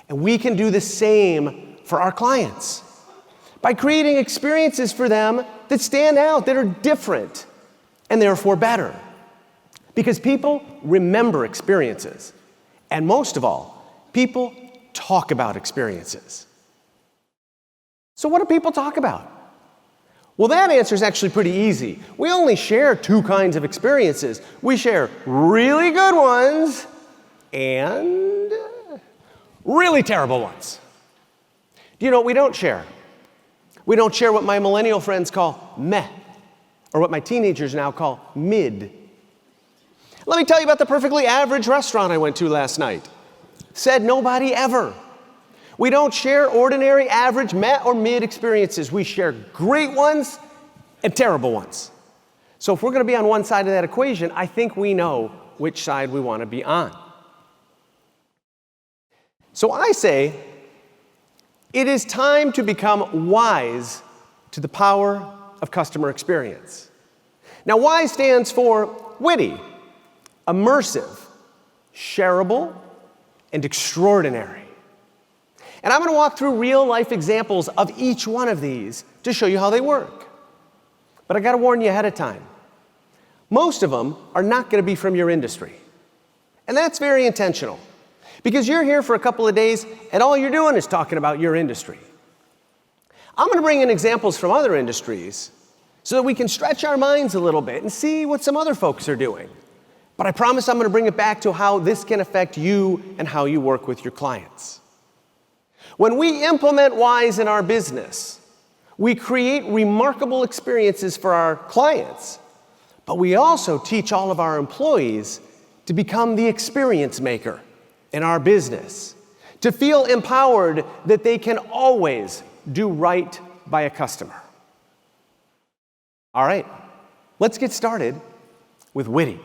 And we can do the same for our clients by creating experiences for them that stand out, that are different, and therefore better. Because people remember experiences. And most of all, people talk about experiences. So what do people talk about? Well, that answer is actually pretty easy. We only share two kinds of experiences. We share really good ones and really terrible ones. Do you know what we don't share? We don't share what my millennial friends call meh, or what my teenagers now call mid. Let me tell you about the perfectly average restaurant I went to last night. Said nobody ever. We don't share ordinary, average, meh, or mid experiences. We share great ones and terrible ones. So if we're going to be on one side of that equation, I think we know which side we want to be on. So I say, it is time to become wise to the power of customer experience. Now, WISE stands for witty, immersive, shareable, and extraordinary. And I'm going to walk through real-life examples of each one of these to show you how they work. But I got to warn you ahead of time. Most of them are not going to be from your industry. And that's very intentional, because you're here for a couple of days and all you're doing is talking about your industry. I'm going to bring in examples from other industries so that we can stretch our minds a little bit and see what some other folks are doing. But I promise I'm going to bring it back to how this can affect you and how you work with your clients. When we implement WISE in our business, we create remarkable experiences for our clients, but we also teach all of our employees to become the experience maker in our business, to feel empowered that they can always do right by a customer. All right, let's get started with witty.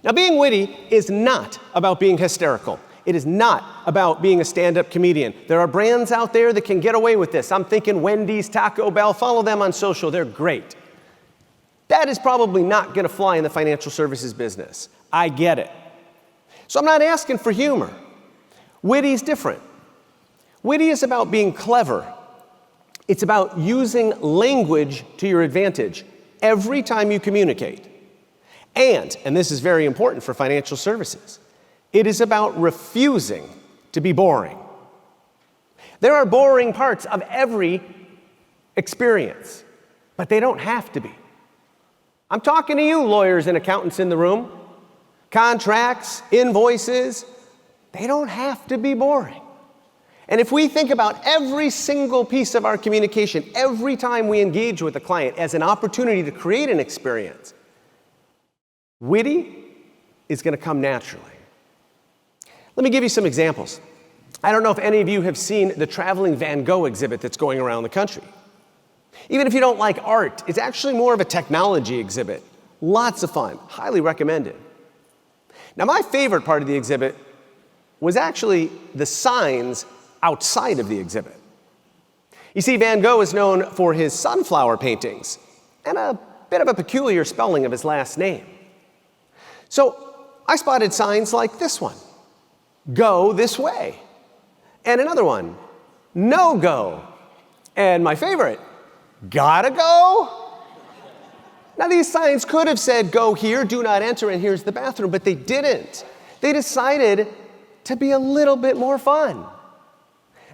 Now, being witty is not about being hysterical. It is not about being a stand-up comedian. There are brands out there that can get away with this. I'm thinking Wendy's, Taco Bell. Follow them on social. They're great. That is probably not going to fly in the financial services business. I get it. So I'm not asking for humor. Witty is different. Witty is about being clever. It's about using language to your advantage every time you communicate. And this is very important for financial services, it is about refusing to be boring. There are boring parts of every experience, but they don't have to be. I'm talking to you, lawyers and accountants in the room. Contracts, invoices, they don't have to be boring. And if we think about every single piece of our communication, every time we engage with a client as an opportunity to create an experience, witty is going to come naturally. Let me give you some examples. I don't know if any of you have seen the traveling Van Gogh exhibit that's going around the country. Even if you don't like art, it's actually more of a technology exhibit. Lots of fun. Highly recommended. Now, my favorite part of the exhibit was actually the signs outside of the exhibit. You see, Van Gogh is known for his sunflower paintings and a bit of a peculiar spelling of his last name. So I spotted signs like this one, "Go this way," and another one, "No go," and my favorite, "Gotta go." Now, these signs could have said, "Go here, do not enter, and here's the bathroom," but they didn't. They decided to be a little bit more fun.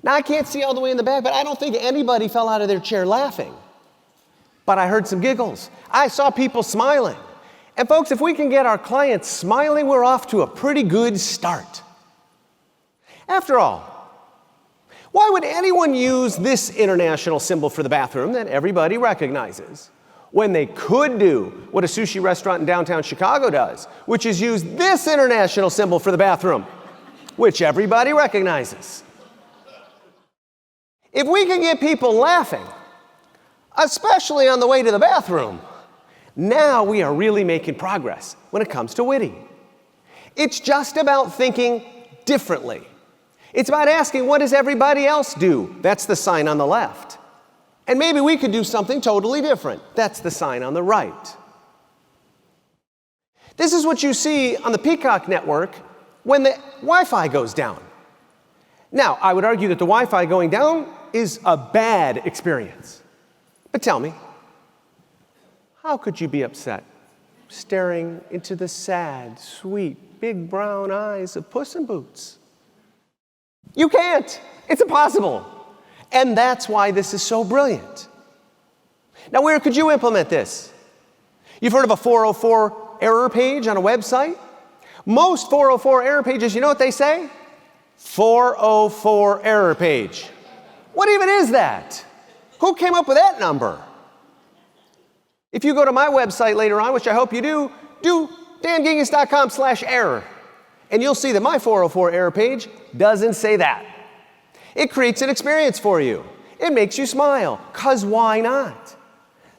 Now, I can't see all the way in the back, but I don't think anybody fell out of their chair laughing. But I heard some giggles. I saw people smiling. And folks, if we can get our clients smiling, we're off to a pretty good start. After all, why would anyone use this international symbol for the bathroom that everybody recognizes when they could do what a sushi restaurant in downtown Chicago does, which is use this international symbol for the bathroom, which everybody recognizes? If we can get people laughing, especially on the way to the bathroom, now we are really making progress when it comes to witty. It's just about thinking differently. It's about asking, what does everybody else do? That's the sign on the left. And maybe we could do something totally different. That's the sign on the right. This is what you see on the Peacock network when the Wi-Fi goes down. Now, I would argue that the Wi-Fi going down is a bad experience. But tell me, how could you be upset staring into the sad, sweet, big brown eyes of Puss in Boots? You can't. It's impossible. And that's why this is so brilliant. Now, where could you implement this? You've heard of a 404 error page on a website? Most 404 error pages, you know what they say? 404 error page. What even is that? Who came up with that number? If you go to my website later on, which I hope you do dangingiss.com/error, and you'll see that my 404 error page doesn't say that. It creates an experience for you. It makes you smile, 'cause why not?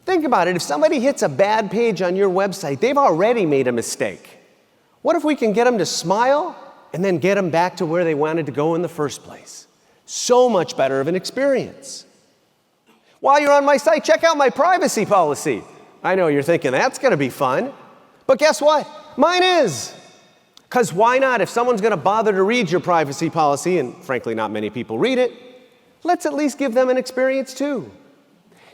Think about it. If somebody hits a bad page on your website, they've already made a mistake. What if we can get them to smile and then get them back to where they wanted to go in the first place? So much better of an experience. While you're on my site, check out my privacy policy. I know you're thinking, that's going to be fun. But guess what? Mine is. Because why not? If someone's going to bother to read your privacy policy, and frankly, not many people read it, let's at least give them an experience too.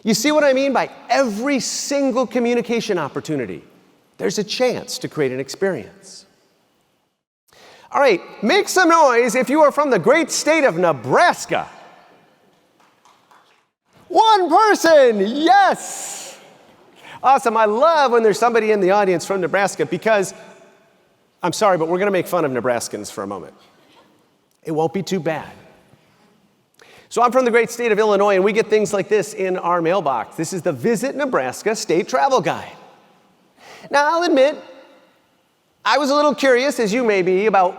You see what I mean by every single communication opportunity? There's a chance to create an experience. All right, make some noise if you are from the great state of Nebraska. One person, yes! Awesome, I love when there's somebody in the audience from Nebraska because, I'm sorry, but we're going to make fun of Nebraskans for a moment. It won't be too bad. So I'm from the great state of Illinois, and we get things like this in our mailbox. This is the Visit Nebraska State Travel Guide. Now, I'll admit, I was a little curious, as you may be, about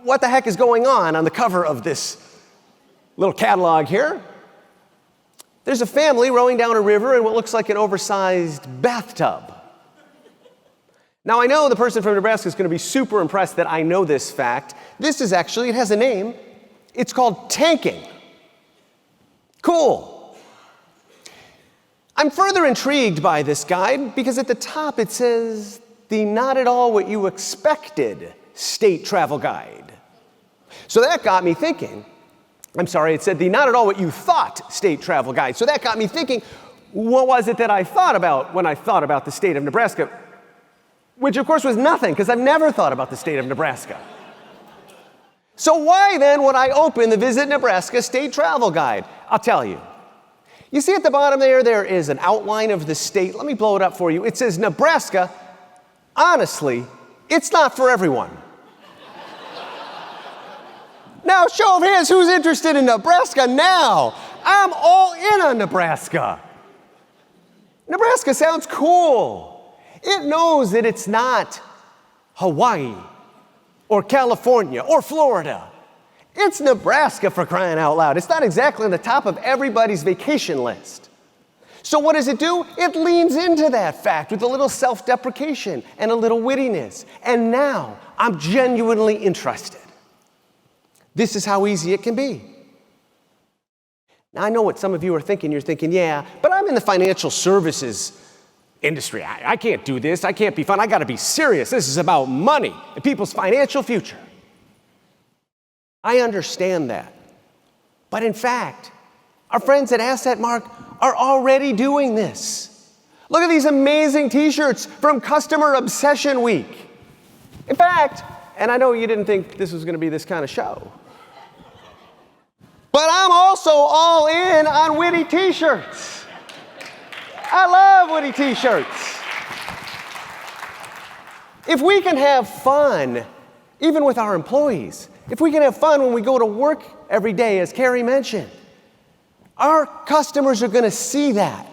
what the heck is going on the cover of this little catalog here. There's a family rowing down a river in what looks like an oversized bathtub. Now, I know the person from Nebraska is going to be super impressed that I know this fact. This is actually, it has a name. It's called tanking. Cool. I'm further intrigued by this guide because at the top it says, the not at all what you expected state travel guide. So that got me thinking. I'm sorry, it said the not at all what you thought state travel guide. So that got me thinking, what was it that I thought about when I thought about the state of Nebraska? Which of course was nothing, because I've never thought about the state of Nebraska. So why then would I open the Visit Nebraska State Travel Guide? I'll tell you. You see at the bottom there is an outline of the state. Let me blow it up for you. It says Nebraska. Honestly, it's not for everyone. Now, show of hands, who's interested in Nebraska now? I'm all in on Nebraska. Nebraska sounds cool. It knows that it's not Hawaii or California or Florida. It's Nebraska, for crying out loud. It's not exactly on the top of everybody's vacation list. So what does it do? It leans into that fact with a little self-deprecation and a little wittiness. And now I'm genuinely interested. This is how easy it can be. Now, I know what some of you are thinking. You're thinking, yeah, but I'm in the financial services industry. I can't do this. I can't be fun. I got to be serious. This is about money and people's financial future. I understand that. But in fact, our friends at AssetMark are already doing this. Look at these amazing t-shirts from Customer Obsession Week. In fact, and I know you didn't think this was going to be this kind of show, but I'm also all in on witty t-shirts. I love witty t-shirts. If we can have fun, even with our employees, if we can have fun when we go to work every day, as Carrie mentioned, our customers are going to see that.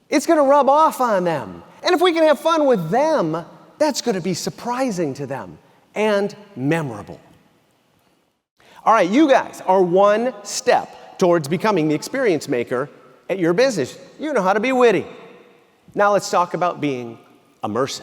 It's going to rub off on them. And if we can have fun with them, that's going to be surprising to them and memorable. All right, you guys are one step towards becoming the experience maker at your business. You know how to be witty. Now let's talk about being immersive.